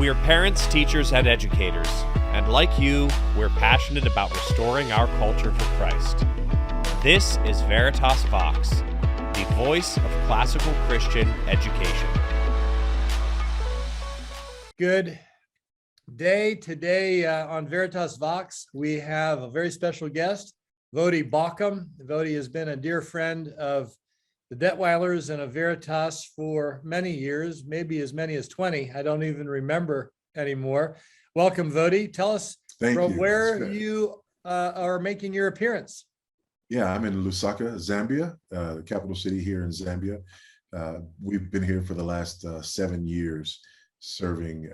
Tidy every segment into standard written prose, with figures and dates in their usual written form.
We're parents, teachers, and educators, and like you, we're passionate about restoring our culture for Christ. This is Veritas Vox, the voice of classical Christian education. Good day. Today on Veritas Vox, we have a very special guest, Voddie Baucham. Voddie has been a dear friend of the Detweilers and of Veritas for many years, maybe as many as 20. I don't even remember anymore. Welcome, Voddie. Tell us from where you are making your appearance. Yeah, I'm in Lusaka, Zambia, the capital city here in Zambia. We've been here for the last 7 years serving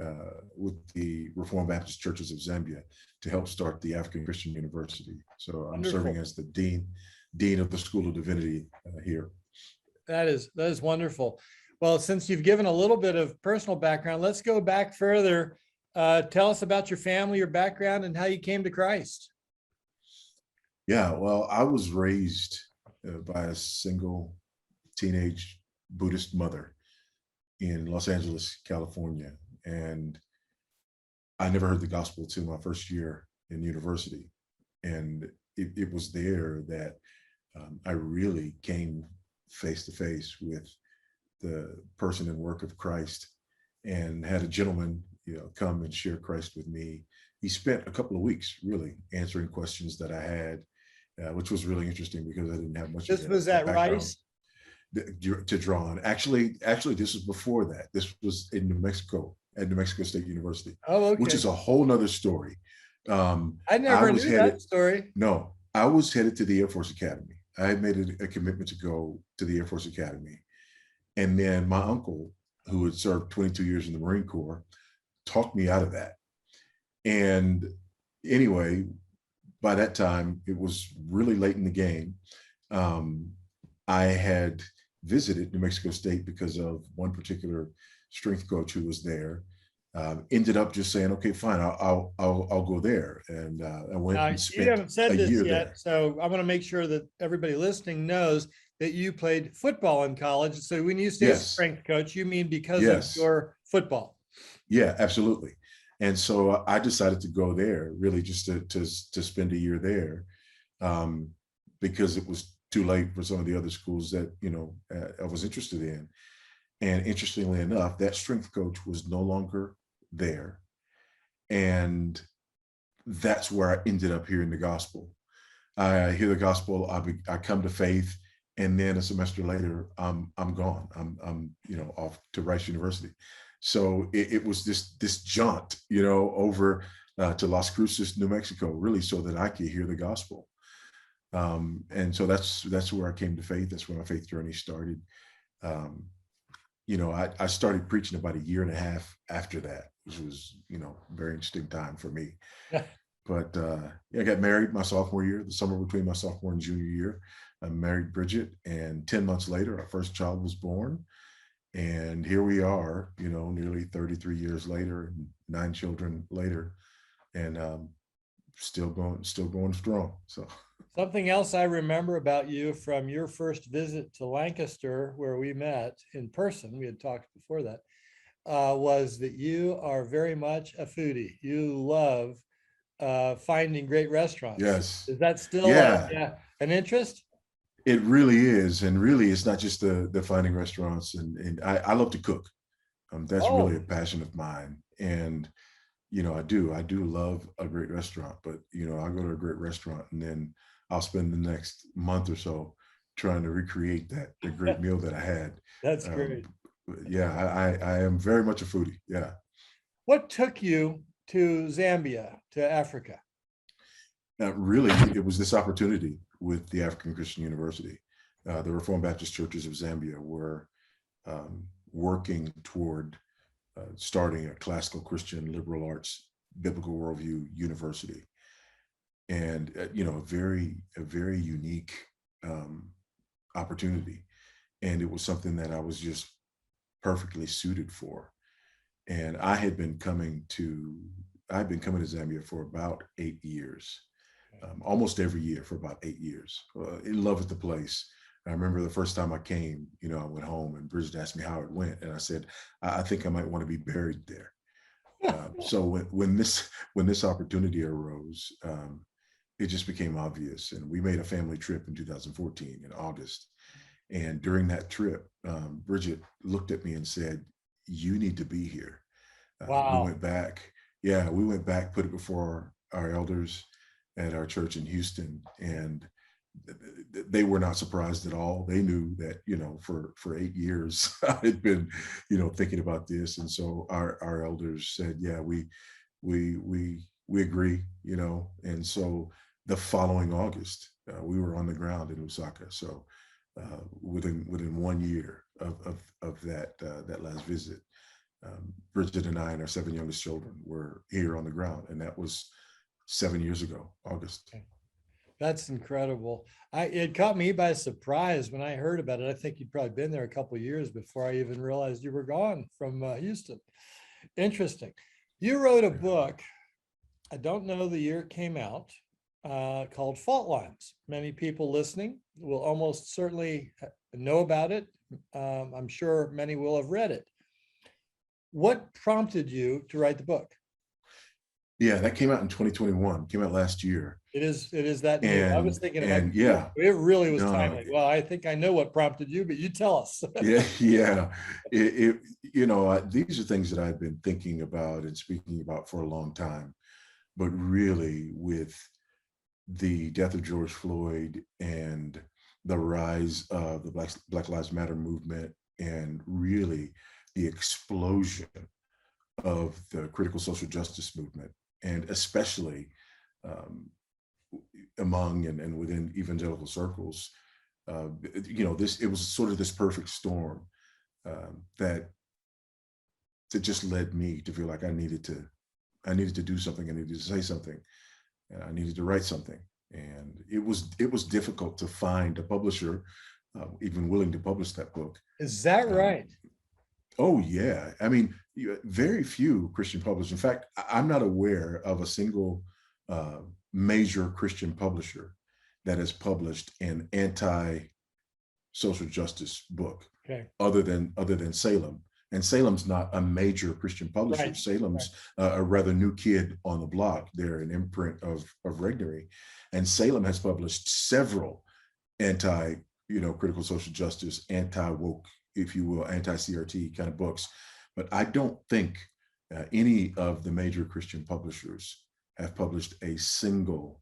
with the Reformed Baptist Churches of Zambia to help start the African Christian University. So I'm serving as the dean of the School of Divinity here. That is wonderful. Well, since you've given a little bit of personal background, let's go back further. Tell us about your family, your background, and how you came to Christ. Yeah, well, I was raised by a single teenage Buddhist mother in Los Angeles, California. And I never heard the gospel till my first year in university. And it was there that I really came face to face with the person and work of Christ, and had a gentleman, come and share Christ with me. He spent a couple of weeks really answering questions that I had, which was really interesting because I didn't have much. This was at Rice? To draw on. Actually, this was before that. This was in New Mexico, at New Mexico State University. Oh, okay. Which is a whole nother story. I never knew that story. No, I was headed to the Air Force Academy. I had made a commitment to go to the Air Force Academy. And then my uncle, who had served 22 years in the Marine Corps, talked me out of that. And anyway, by that time, it was really late in the game. I had visited New Mexico State because of one particular strength coach who was there. Ended up just saying, okay, fine, I'll go there. And I went and spent you haven't said this yet, there. so I want to make sure that everybody listening knows that you played football in college. So when you say strength coach, you mean because of your football? Yeah, absolutely. And so I decided to go there, really just to spend a year there, because it was too late for some of the other schools that I was interested in. And interestingly enough, that strength coach was no longer there. And that's where I ended up hearing the gospel. I hear the gospel, I come to faith, and then a semester later, I'm gone. I'm off to Rice University. So it was this jaunt, over to Las Cruces, New Mexico, really so that I could hear the gospel. And so that's where I came to faith. That's where my faith journey started. I started preaching about a year and a half after that, which was, a very interesting time for me. But I got married my sophomore year, the summer between my sophomore and junior year. I married Bridget, and 10 months later, our first child was born. And here we are, nearly 33 years later, and 9 children later, and still going strong. So something else I remember about you from your first visit to Lancaster, where we met in person, we had talked before that, was that you are very much a foodie. You love finding great restaurants. Yes. Is that still an interest? It really is. And really, it's not just the finding restaurants. And I love to cook. That's really a passion of mine. And, I do love a great restaurant, but, I'll go to a great restaurant and then I'll spend the next month or so trying to recreate the great meal that I had. That's great. I am very much a foodie. Yeah. What took you to Zambia, to Africa? Really, it was this opportunity with the African Christian University. The Reformed Baptist Churches of Zambia were working toward starting a classical Christian liberal arts biblical worldview university. And, a very unique opportunity. And it was something that I was just perfectly suited for. And I had been coming to Zambia for about 8 years. Almost every year for about 8 years. In love with the place. I remember the first time I came, I went home and Bridget asked me how it went. And I said, I think I might want to be buried there. So when this opportunity arose, it just became obvious. And we made a family trip in 2014 in August. And during that trip, Bridget looked at me and said, "You need to be here." We Wow. went back. Yeah, we went back, put it before our elders at our church in Houston, and they were not surprised at all. They knew that, for 8 years I had been, thinking about this. And so our elders said, "Yeah, we agree," And so the following August, we were on the ground in Lusaka. So within 1 year of that last visit, Bridget and I and our 7 youngest children were here on the ground, and that was 7 years ago, August. That's incredible. It caught me by surprise when I heard about it. I think you'd probably been there a couple of years before I even realized you were gone from Houston. Interesting. You wrote a book, I don't know the year it came out, called Fault Lines. Many people listening will almost certainly know about it. I'm sure many will have read it. What prompted you to write the book? Yeah, that came out in 2021, came out last year. It is that new. I was thinking about yeah, it really was no, timely. Well, I think I know what prompted you, but you tell us. yeah. These are things that I've been thinking about and speaking about for a long time, but really with the death of George Floyd and the rise of the Black Lives Matter movement, and really the explosion of the critical social justice movement, and especially among and within evangelical circles, it was sort of this perfect storm that just led me to feel like I needed to do something. I needed to say something, and I needed to write something. And it was difficult to find a publisher even willing to publish that book. Is that right? Oh yeah. I mean, very few Christian publishers. In fact, I'm not aware of a single major Christian publisher that has published an anti-social justice book, Okay. other than Salem. And Salem's not a major Christian publisher. Right. Salem's a rather new kid on the block. They're an imprint of Regnery. And Salem has published several critical social justice, anti-woke, if you will, anti-CRT kind of books. But I don't think any of the major Christian publishers have published a single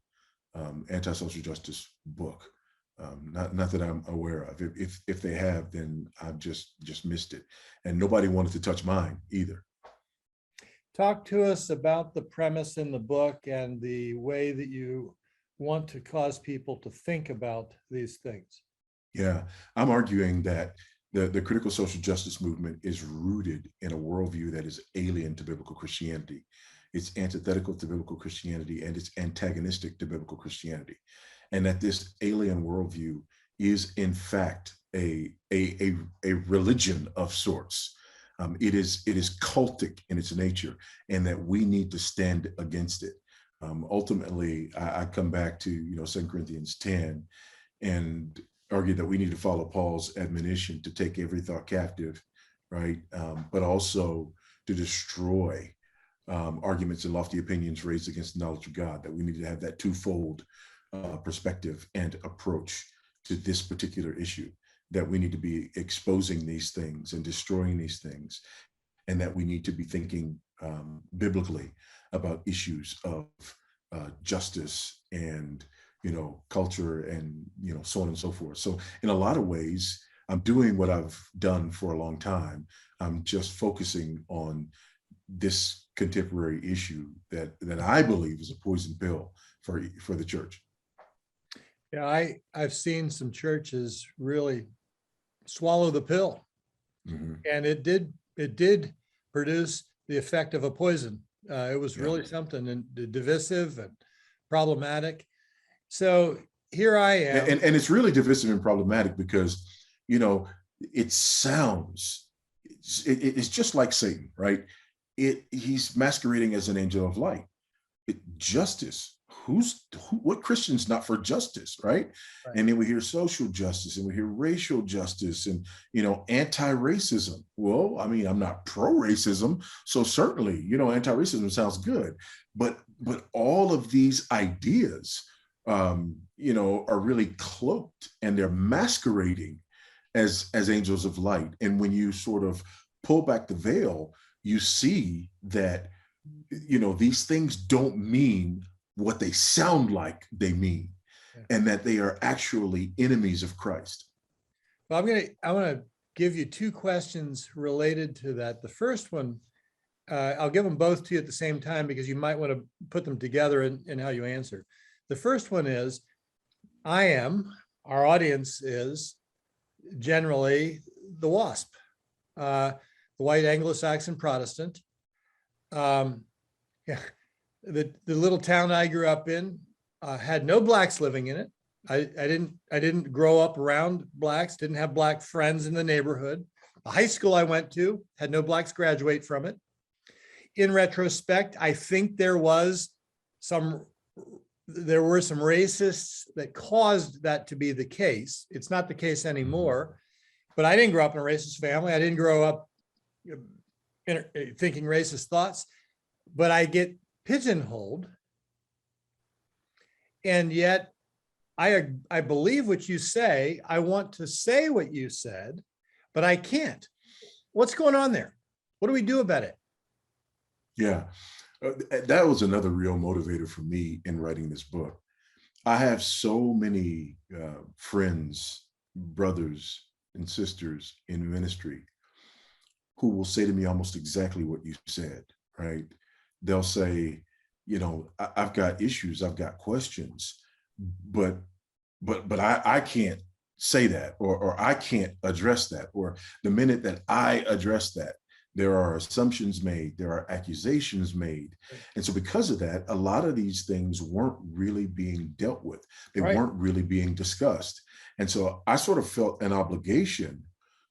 anti-social justice book. Not that I'm aware of. If they have, then I've just missed it. And nobody wanted to touch mine either. Talk to us about the premise in the book and the way that you want to cause people to think about these things. Yeah, I'm arguing that the critical social justice movement is rooted in a worldview that is alien to biblical Christianity. It's antithetical to biblical Christianity, and it's antagonistic to biblical Christianity. And that this alien worldview is in fact a religion of sorts. It is cultic in its nature, and that we need to stand against it. Ultimately, I come back to 2 Corinthians 10 and argue that we need to follow Paul's admonition to take every thought captive, right? But also to destroy arguments and lofty opinions raised against the knowledge of God, that we need to have that twofold perspective and approach to this particular issue, that we need to be exposing these things and destroying these things, and that we need to be thinking biblically about issues of justice and culture and so on and so forth. So in a lot of ways, I'm doing what I've done for a long time. I'm just focusing on this contemporary issue that I believe is a poison pill for the church. Yeah, I've seen some churches really swallow the pill, and it did produce the effect of a poison. It was really something, and divisive and problematic. So here I am. And it's really divisive and problematic because, it sounds, it's just like Satan, right? He's masquerading as an angel of light. Justice, what Christian's not for justice, right? Right. And then we hear social justice, and we hear racial justice, and anti-racism. Well, I mean, I'm not pro-racism, so certainly, anti-racism sounds good, but all of these ideas, are really cloaked, and they're masquerading as angels of light. And when you sort of pull back the veil, you see that these things don't mean what they sound like they mean, and that they are actually enemies of Christ. Well, I want to give you two questions related to that. The first one, I'll give them both to you at the same time because you might want to put them together in how you answer. The first one is, our audience is generally the WASP, the white Anglo-Saxon Protestant. The little town I grew up in had no blacks living in it. I didn't grow up around blacks, didn't have black friends in the neighborhood. The high school I went to had no blacks graduate from it. In retrospect, I think there were some racists that caused that to be the case. It's not the case anymore, but I didn't grow up in a racist family. I didn't grow up thinking racist thoughts, but I get pigeonholed. And yet I believe what you say. I want to say what you said, but I can't. What's going on there? What do we do about it? Yeah, that was another real motivator for me in writing this book. I have so many friends, brothers and sisters in ministry who will say to me almost exactly what you said, right? They'll say, I've got issues, I've got questions, but I can't say that, or I can't address that, or the minute that I address that, there are assumptions made, there are accusations made. And so because of that, a lot of these things weren't really being dealt with. They weren't really being discussed. And so I sort of felt an obligation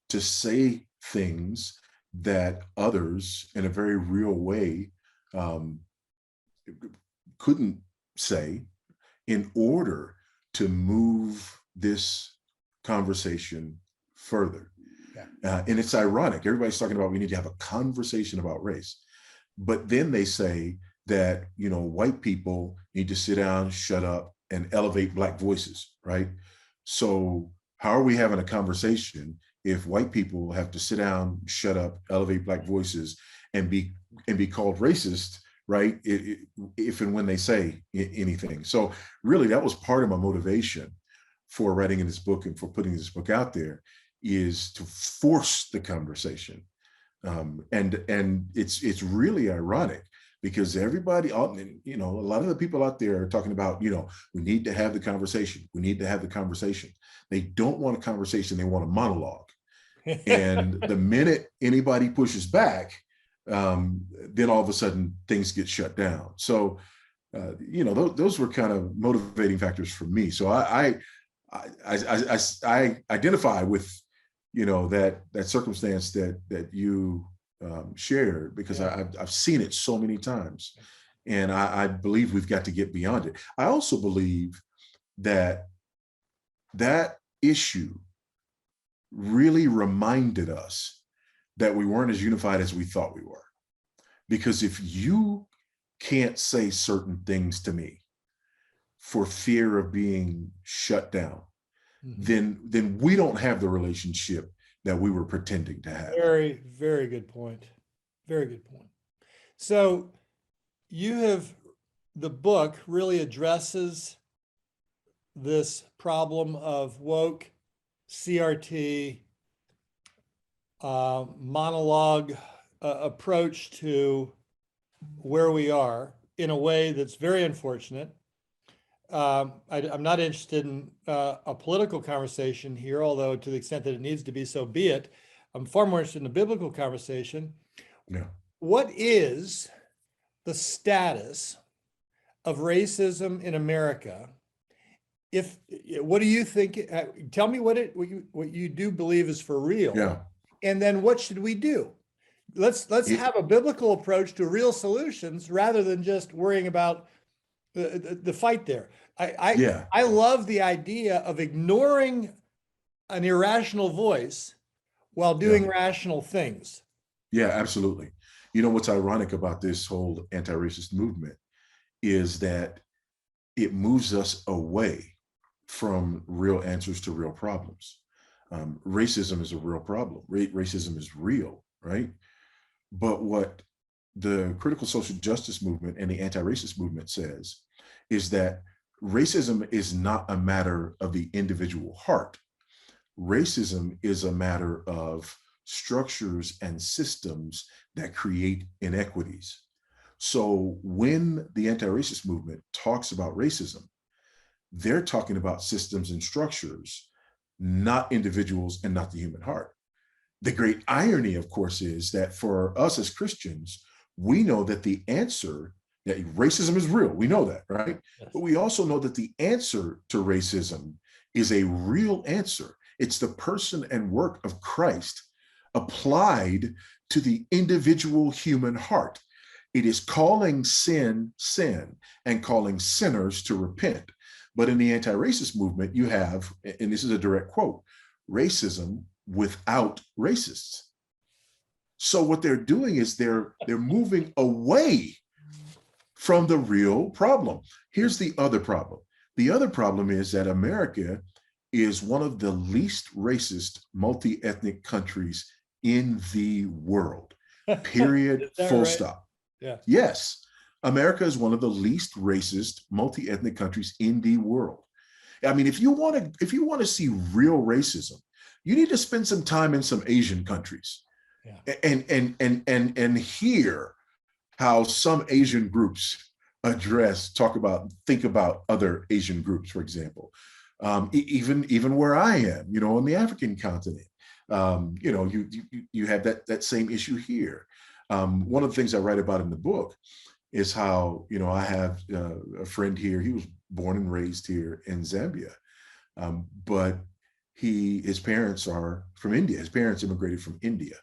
to say things that others in a very real way couldn't say, in order to move this conversation further. And it's ironic. Everybody's talking about we need to have a conversation about race, but then they say that white people need to sit down, shut up, and elevate Black voices, right? So how are we having a conversation if white people have to sit down, shut up, elevate Black voices, and be called racist, right? If and when they say anything. So really, that was part of my motivation for writing in this book and for putting this book out there, is to force the conversation. And it's really ironic because everybody, a lot of the people out there are talking about, we need to have the conversation. We need to have the conversation. They don't want a conversation. They want a monologue. And the minute anybody pushes back, then all of a sudden things get shut down. So, those were kind of motivating factors for me. So I identify with, that circumstance that you shared, because I've seen it so many times, and I believe we've got to get beyond it. I also believe that issue really reminded us that we weren't as unified as we thought we were. Because if you can't say certain things to me for fear of being shut down, then we don't have the relationship that we were pretending to have. Very, very good point. Very good point. So the book really addresses this problem of woke, CRT, monologue approach to where we are in a way that's very unfortunate. I'm not interested in a political conversation here, although to the extent that it needs to be, so be it. I'm far more interested in a biblical conversation. Yeah. What is the status of racism in America? What do you think? Tell me what you do believe is for real. Yeah. And then what should we do? Let's have a biblical approach to real solutions rather than just worrying about the fight there. Yeah. I love the idea of ignoring an irrational voice while doing rational things. Yeah, absolutely. You know, what's ironic about this whole anti-racist movement is that it moves us away from real answers to real problems. Racism is a real problem. Racism is real, right? But what the critical social justice movement and the anti-racist movement says is that racism is not a matter of the individual heart. Racism is a matter of structures and systems that create inequities. So when the anti-racist movement talks about racism, they're talking about systems and structures, not individuals and not the human heart. The great irony, of course, is that for us as Christians, we know that the answer, that racism is real. We know that, right? Yes. But we also know that the answer to racism is a real answer. It's the person and work of Christ applied to the individual human heart. It is calling sin, sin, and calling sinners to repent. But in the anti-racist movement, you have, and this is a direct quote, racism without racists. So what they're doing is they're moving away from the real problem. Here's the other problem. The other problem is that America is one of the least racist multi-ethnic countries in the world, period, full stop. Yeah. Yes, America is one of the least racist multi-ethnic countries in the world. I mean, if you want to see real racism, you need to spend some time in some Asian countries, and hear how some Asian groups think about other Asian groups, for example. Even where I am, on the African continent, you have that same issue here. One of the things I write about in the book is how, I have a friend here. He was born and raised here in Zambia, but his parents are from India. His parents immigrated from India.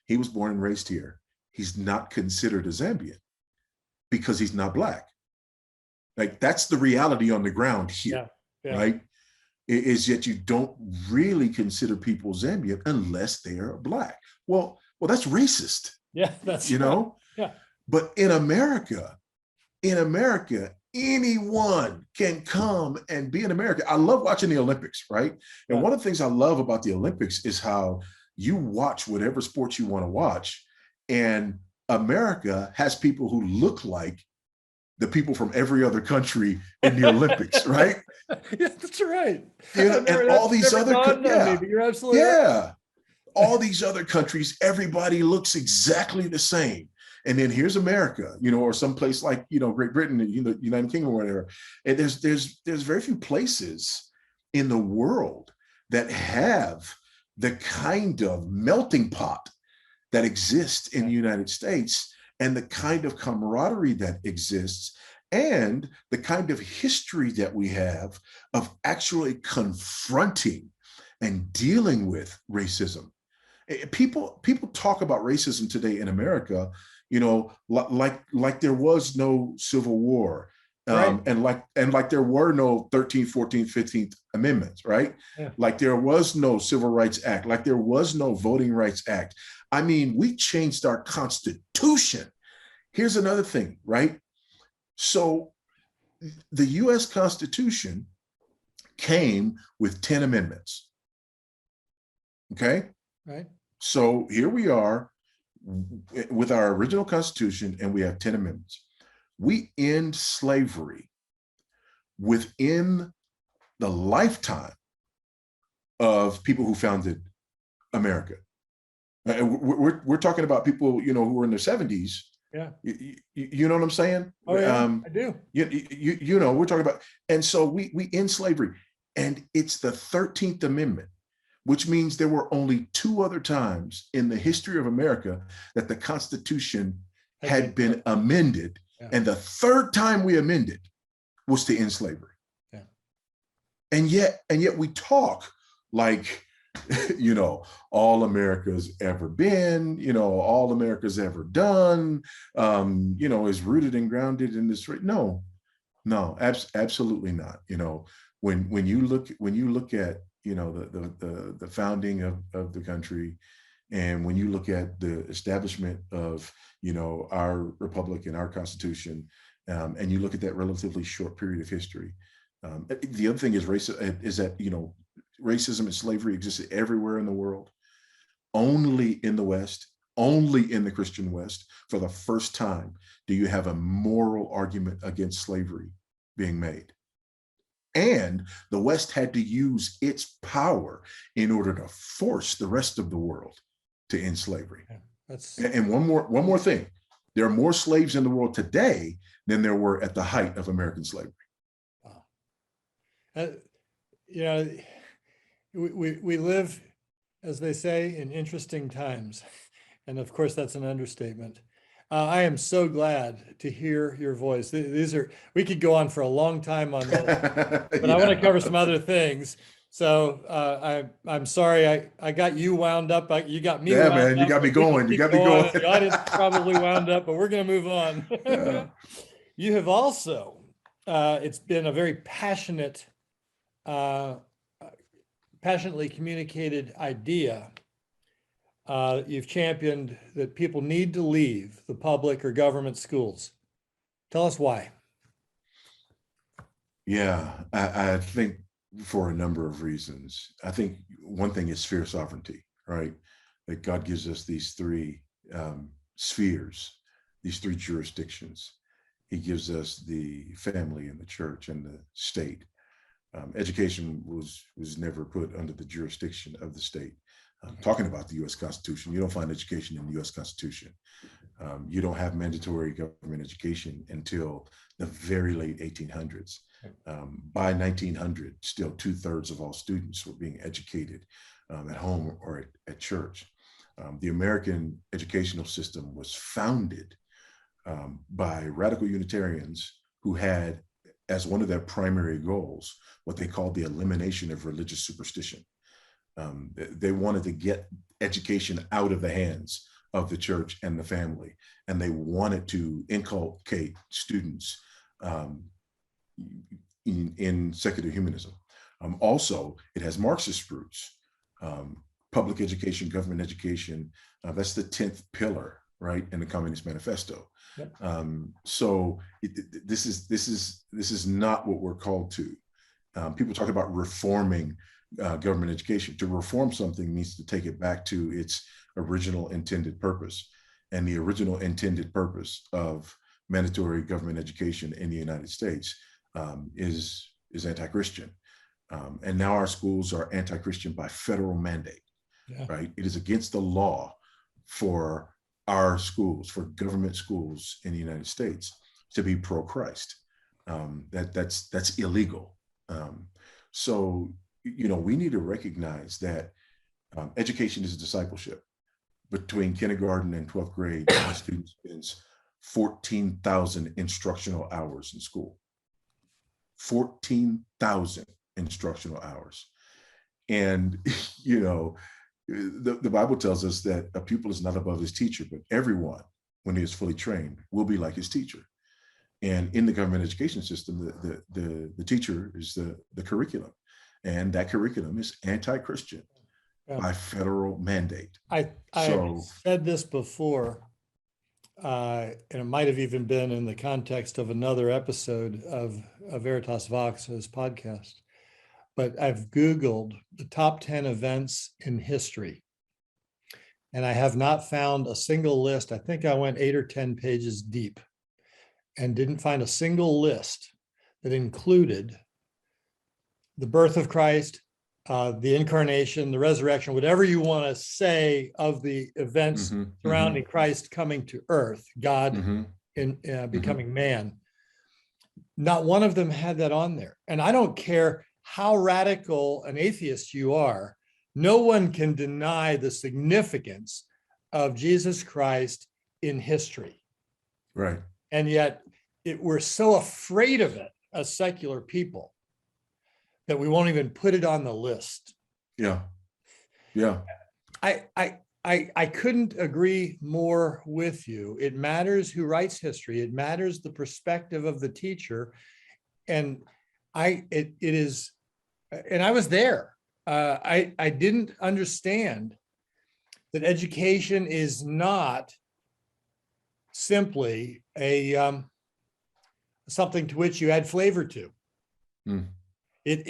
He was born and raised here. He's not considered a Zambian because he's not Black. Like, that's the reality on the ground here, right? Is yet you don't really consider people Zambian unless they are Black. Well, that's racist. Yeah, that's Yeah. But in America, anyone can come and be in America. I love watching the Olympics, right? And one of the things I love about the Olympics is how you watch whatever sports you want to watch, and America has people who look like the people from every other country in the Olympics, right? Yeah, that's right. And all these other countries, you're absolutely right. All these other countries, everybody looks exactly the same. And then here's America, or someplace like, Great Britain, United Kingdom or whatever. And there's very few places in the world that have the kind of melting pot that exists in the United States, and the kind of camaraderie that exists, and the kind of history that we have of actually confronting and dealing with racism. People talk about racism today in America, like there was no Civil War, and like there were no 13th, 14th, 15th Amendments, right? Yeah. Like there was no Civil Rights Act, like there was no Voting Rights Act. I mean, we changed our Constitution. Here's another thing, right? So the US Constitution came with 10 amendments. Okay? Right. So here we are with our original Constitution, and we have 10 amendments. We end slavery within the lifetime of people who founded America. And we're talking about people, who were in their 70s. Yeah. You know what I'm saying? Oh, yeah, I do. We're talking about, and so we end slavery, and it's the 13th Amendment, which means there were only 2 other times in the history of America that the Constitution had been amended. Yeah. And the 3rd time we amended was to end slavery. Yeah. And yet we talk like, all America's ever been, all America's ever done, is rooted and grounded in this. No, No, absolutely not. You know, when you look at, you know, the founding of the country, and when you look at the establishment of, you know, our republic and our Constitution, and you look at that relatively short period of history, the other thing is is that, you know, racism and slavery existed everywhere in the world. Only in the West, only in the Christian West, for the first time, do you have a moral argument against slavery being made. And the West had to use its power in order to force the rest of the world to end slavery. Yeah, and one more thing. There are more slaves in the world today than there were at the height of American slavery. wow. You know, we live, as they say, in interesting times. And of course, that's an understatement. I am so glad to hear your voice. We could go on for a long time on this, but I want to cover some other things. So I'm sorry, I got you wound up. You got me wound up. Man, you got me going. You got me going. The audience probably wound up, but we're going to move on. Yeah. You have also, it's been a very passionately communicated idea. You've championed that people need to leave the public or government schools. Tell us why. Yeah, I think for a number of reasons. I think one thing is sphere sovereignty, right? That God gives us these three spheres, these three jurisdictions. He gives us the family and the church and the state. Education was never put under the jurisdiction of the state. Talking about the U.S. Constitution, you don't find education in the U.S. Constitution. You don't have mandatory government education until the very late 1800s. By 1900, still 2/3 of all students were being educated at home or at church. The American educational system was founded by radical Unitarians who had as one of their primary goals what they called the elimination of religious superstition. They wanted to get education out of the hands of the church and the family, and they wanted to inculcate students in secular humanism. Also, it has Marxist roots. Public education, government education, that's the 10th pillar, right, in the Communist Manifesto. Yep. So this is not what we're called to. People talk about reforming government education. To reform something means to take it back to its original intended purpose. And the original intended purpose of mandatory government education in the United States is anti-Christian. And now our schools are anti-Christian by federal mandate, right? It is against the law for our schools, for government schools in the United States, to be pro-Christ. That's illegal. So, you know, we need to recognize that education is discipleship. Between kindergarten and 12th grade, a student spends 14,000 instructional hours in school. 14,000 instructional hours. And, you know, the Bible tells us that a pupil is not above his teacher, but everyone, when he is fully trained, will be like his teacher. And in the government education system, the teacher is the curriculum. And that curriculum is anti-Christian by federal mandate. I said this before, and it might have even been in the context of another episode of Veritas Vox's podcast, but I've Googled the top 10 events in history, and I have not found a single list. I think I went 8 or 10 pages deep and didn't find a single list that included the birth of Christ, the incarnation, the resurrection, whatever you want to say of the events surrounding Christ coming to earth, God in becoming man. Not one of them had that on there. And I don't care how radical an atheist you are, no one can deny the significance of Jesus Christ in history. Right. And yet we're so afraid of it as secular people that we won't even put it on the list. Yeah. Yeah. I couldn't agree more with you. It matters who writes history. It matters the perspective of the teacher. and it is, and I was there. I didn't understand that education is not simply a something to which you add flavor to. Mm. It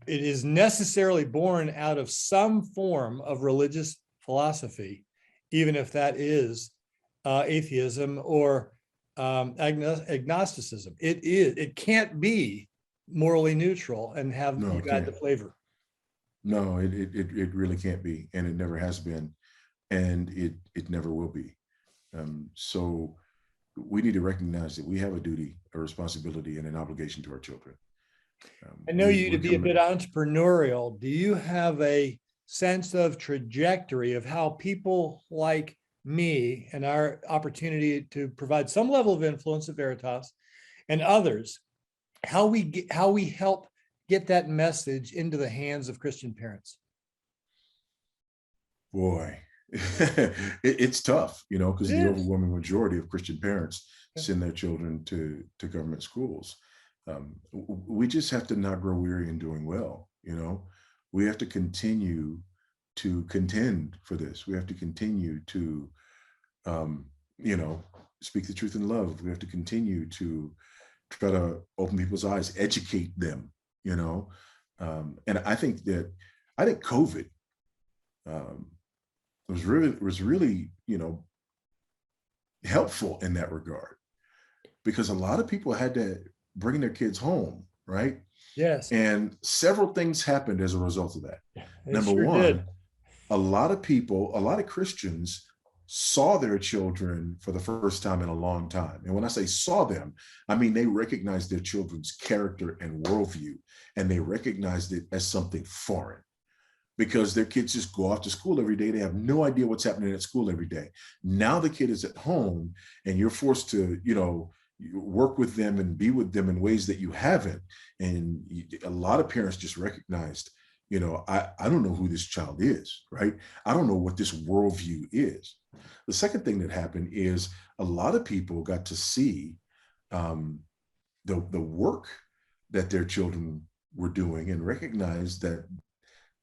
is necessarily born out of some form of religious philosophy, even if that is atheism or agnosticism. It can't be morally neutral and have No, you it add the can't. flavor. No, it really can't be, and it never has been, and it never will be. So we need to recognize that we have a duty, a responsibility, and an obligation to our children. I know you to we're be a bit entrepreneurial. Do you have a sense of trajectory of how people like me and our opportunity to provide some level of influence at Veritas and others, how we help get that message into the hands of Christian parents? Boy, it's tough, because It the is. overwhelming majority of Christian parents send their children to government schools. We just have to not grow weary in doing well. We have to continue to contend for this. We have to continue to, speak the truth in love. We have to continue to try to open people's eyes, educate them. And I think COVID was really helpful in that regard, because a lot of people had to bring their kids home, right? Yes. And several things happened as a result of that. They Number sure one, did. a lot of Christians saw their children for the first time in a long time. And when I say saw them, I mean they recognized their children's character and worldview, and they recognized it as something foreign, because their kids just go off to school every day. They have no idea what's happening at school every day. Now the kid is at home, and you're forced to, work with them and be with them in ways that you haven't. And a lot of parents just recognized, I don't know who this child is, right? I don't know what this worldview is. The second thing that happened is a lot of people got to see the work that their children were doing and recognized that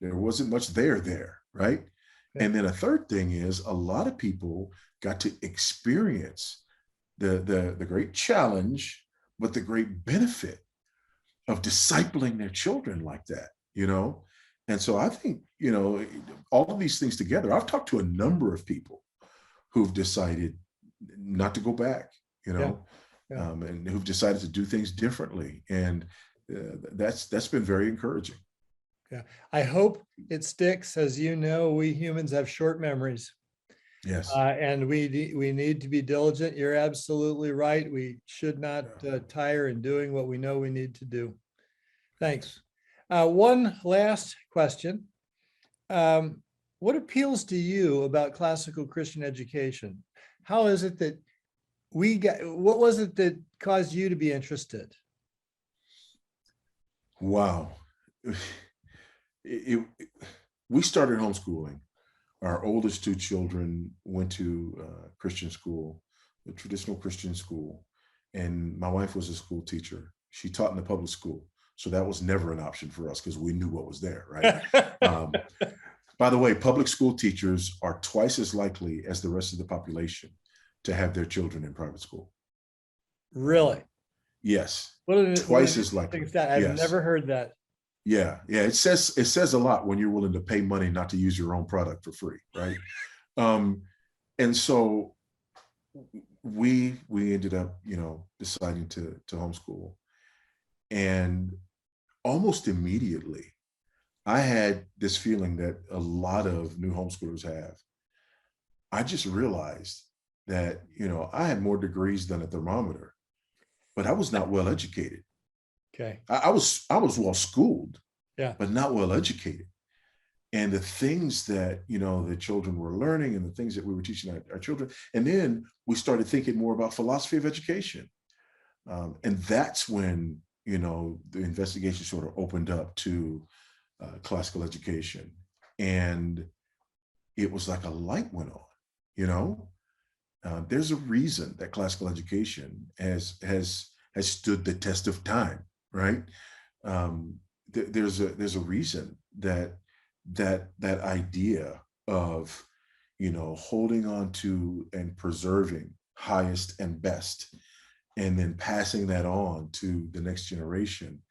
there wasn't much there, right? Yeah. And then a third thing is a lot of people got to experience the great challenge, but the great benefit of discipling their children like that, And so I think, all of these things together, I've talked to a number of people who've decided not to go back, and who've decided to do things differently. And that's been very encouraging. Yeah. I hope it sticks. As you know, we humans have short memories. Yes. And we need to be diligent. You're absolutely right. We should not tire in doing what we know we need to do. Thanks. One last question. What appeals to you about classical Christian education? How is it that what was it that caused you to be interested? Wow. We started homeschooling. Our oldest two children went to Christian school, a traditional Christian school. And my wife was a school teacher. She taught in the public school. So that was never an option for us because we knew what was there, right? By the way, public school teachers are twice as likely as the rest of the population to have their children in private school. Really? Yes. Twice as likely. I've never heard that. Yeah. It says a lot when you're willing to pay money not to use your own product for free, right? And so we ended up, deciding to homeschool. And almost immediately, I had this feeling that a lot of new homeschoolers have. I just realized that, I had more degrees than a thermometer, but I was not well educated. Okay. I was well schooled, but not well educated. And the things that, the children were learning and the things that we were teaching our children. And then we started thinking more about philosophy of education. And that's when, the investigation sort of opened up to classical education. And it was like a light went on, there's a reason that classical education has has stood the test of time, right? There's a reason that idea of, holding on to and preserving highest and best, and then passing that on to the next generation,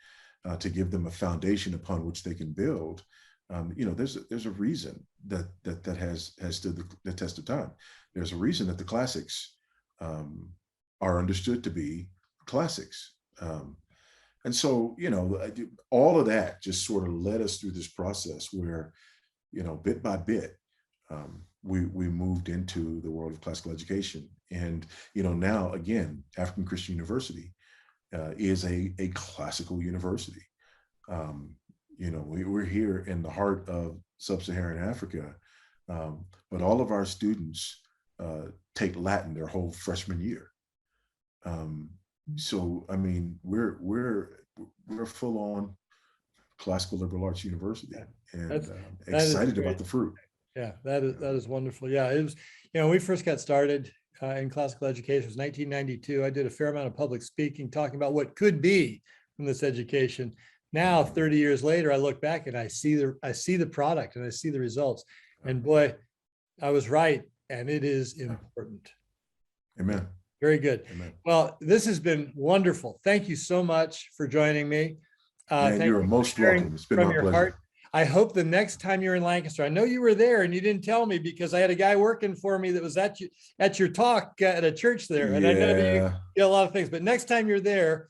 to give them a foundation upon which they can build. There's a reason that has stood the test of time. There's a reason that the classics are understood to be classics. And so, all of that just sort of led us through this process where, bit by bit, we moved into the world of classical education. And, now again, African Christian University is a classical university. We're here in the heart of sub-Saharan Africa, but all of our students take Latin their whole freshman year. So, I mean, we're full on classical liberal arts university, and excited about the fruit. Yeah, that is wonderful. Yeah, it was, we first got started in classical education. It was 1992. I did a fair amount of public speaking, talking about what could be from this education. Now, 30 years later, I look back and I see the product and I see the results. And boy, I was right, and it is important. Amen. Very good. Amen. Well, this has been wonderful. Thank you so much for joining me. You're most welcome. It's been my pleasure. Heart. I hope the next time you're in Lancaster, I know you were there and you didn't tell me, because I had a guy working for me that was at your talk at a church there. And I know that you get a lot of things, but next time you're there,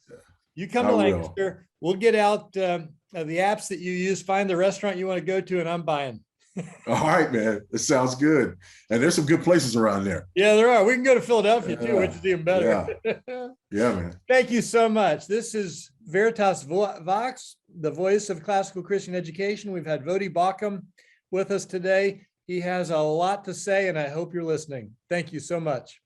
you come to Lancaster, we'll get out the apps that you use, find the restaurant you want to go to, and I'm buying. All right, man. It sounds good. And there's some good places around there. Yeah, there are. We can go to Philadelphia too, which is even better. Yeah, man. Thank you so much. This is Veritas Vox, the voice of classical Christian education. We've had Voddie Baucham with us today. He has a lot to say, and I hope you're listening. Thank you so much.